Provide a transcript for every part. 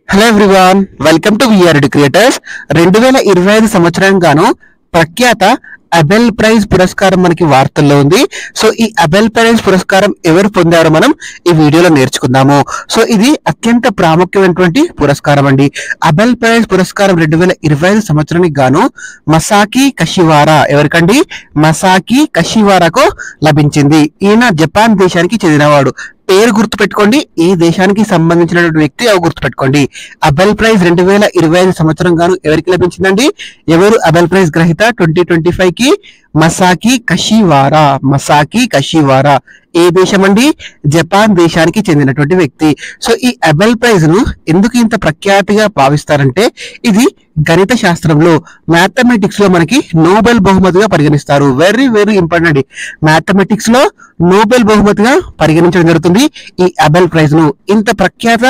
Hello everyone, welcome to VR creators. 2025 సంవత్సరం గాను ప్రఖ్యాత అబెల్ ప్రైజ్ పురస్కారం మనకి వార్తల్లో ఉంది. సో ఈ అబెల్ ప్రైజ్ పురస్కారం ఎవరు పొందారో మనం ఈ వీడియోలో నేర్చుకుందాము. సో ఇది అత్యంత ప్రాముఖ్యమైనటువంటి పురస్కారం అండి. అబెల్ ప్రైజ్ పురస్కారం 2025 సంవత్సరానికి గాను మసాకి కషివారా, ఎవరికండి? మసాకి కషివారాకు లభించింది. ఈయన జపాన్ దేశానికి చెందినవాడు. పేరు గుర్తుపెట్టుకోండి, ఏ దేశానికి సంబంధించినటువంటి వ్యక్తి అవి గుర్తుపెట్టుకోండి. అబెల్ ప్రైజ్ 2025 సంవత్సరం గాను ఎవరికి లభించిందండి? ఎవరు అబెల్ ప్రైజ్ గ్రహీత 2025 కి? మసాకి కషివారా. మసాకి కషివారా ఏ దేశం అండి? జపాన్ దేశానికి చెందినటువంటి వ్యక్తి. సో ఈ అబెల్ ప్రైజ్ ను ఎందుకు ఇంత ప్రఖ్యాతిగా భావిస్తారంటే, ఇది గణిత శాస్త్రంలో, మ్యాథమెటిక్స్ లో మనకి నోబెల్ బహుమతిగా పరిగణిస్తారు. వెరీ వెరీ ఇంపార్టెంట్ అండి. మ్యాథమెటిక్స్ లో నోబెల్ బహుమతిగా పరిగణించడం జరుగుతుంది. ఈ అబెల్ ప్రైజ్ ను, ఇంత ప్రఖ్యాత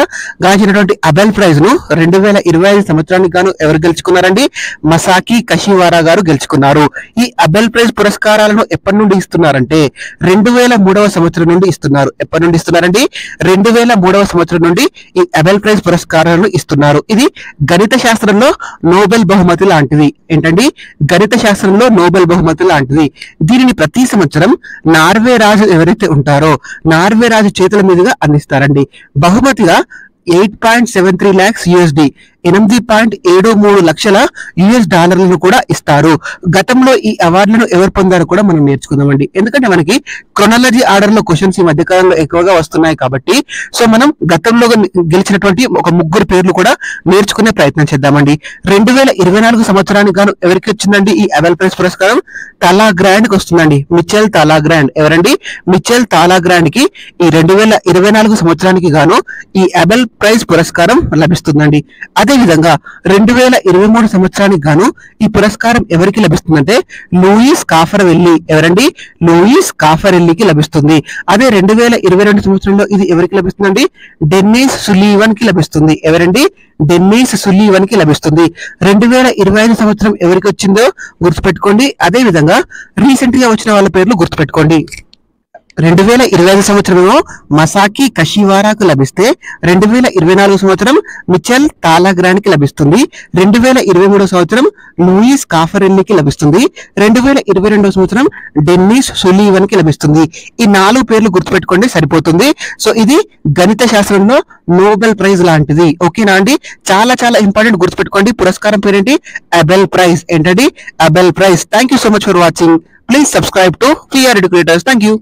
గాంచినటువంటి అబెల్ ప్రైజ్ ను 2025 సంవత్సరానికి గాను ఎవరు గెలుచుకున్నారండి? మసాకి కషివారా గారు గెలుచుకున్నారు. ఈ అబెల్ ప్రైజ్ పురస్కారాలను ఎప్పటి నుండి ఇస్తున్నారంటే 2003వ సంవత్సరం నుండి ఇస్తున్నారు. ఎప్పటి నుండి ఇస్తున్నారండి? 2003వ సంవత్సరం నుండి ఈ అబెల్ ప్రైజ్ పురస్కారాలను ఇస్తున్నారు. ఇది గణిత శాస్త్రంలో నోబెల్ బహుమతి లాంటిది. ఏంటండి? గణిత శాస్త్రంలో నోబెల్ బహుమతి లాంటిది. దీనిని ప్రతి సంవత్సరం నార్వే రాజు ఎవరైతే ఉంటారో నార్వే రాజు చేతుల మీదుగా అందిస్తారండి. బహుమతిగా 8.73 lakhs USD, 8.73 లక్షల US డాలర్లను కూడా ఇస్తారు. గతంలో ఈ అవార్డులను ఎవరు పొందారో కూడా మనం నేర్చుకుందామండి. ఎందుకంటే మనకి క్రొనాలజీ ఆర్డర్ లో క్వశ్చన్స్ ఈ మధ్యకాలంలో ఎక్కువగా వస్తున్నాయి కాబట్టి, సో మనం గతంలో గెలిచినటువంటి ఒక ముగ్గురు పేర్లు కూడా నేర్చుకునే ప్రయత్నం చేద్దామండి. 2024 సంవత్సరానికి గాను ఎవరికి వచ్చిందండి ఈ అబెల్ ప్రైజ్ పురస్కారం? తాలాగ్రాండ్ కి వస్తుందండి. మిచెల్ తాలాగ్రాండ్. ఎవరండి? మిచెల్ తాలాగ్రాండ్ కి ఈ 2024 సంవత్సరానికి గాను ఈ అబెల్ ప్రైజ్ పురస్కారం లభిస్తుందండి. అదే విధంగా 2023 సంవత్సరానికి గాను ఈ పురస్కారం ఎవరికి లభిస్తుందంటే లూయిస్ కాఫరెల్లి. ఎవరండి? లూయిస్ కాఫరెల్లికి లభిస్తుంది. అదే 2022 సంవత్సరంలో ఇది ఎవరికి లభిస్తుందండి? డెన్నిస్ సులీవన్ కి లభిస్తుంది. ఎవరండి? డెన్నిస్ సులీవన్ కి లభిస్తుంది. 2025 సంవత్సరం ఎవరికి వచ్చిందో గుర్తుపెట్టుకోండి. అదే విధంగా రీసెంట్ గా వచ్చిన వాళ్ళ పేర్లు గుర్తుపెట్టుకోండి. 2025 సంవత్సరంలో మసాకి కషివారాకు లభిస్తే 2024 సంవత్సరం మిచెల్ తాలాగ్రాండ్ కి లభిస్తుంది. 2023 సంవత్సరం లూయిస్ కాఫరెల్లికి లభిస్తుంది. 2022 సంవత్సరం డెన్నిస్ సులీవన్ కి లభిస్తుంది. ఈ 4 పేర్లు గుర్తుపెట్టుకోండి, సరిపోతుంది. సో ఇది గణిత శాస్త్రంలో నోబెల్ ప్రైజ్ లాంటిది. ఓకేనా అండి? చాలా చాలా ఇంపార్టెంట్, గుర్తుపెట్టుకోండి. పురస్కారం పేరేంటి? Abel prize. ఏంటండి? Abel prize. Thank you so much for watching. Please subscribe to VR creators. Thank you.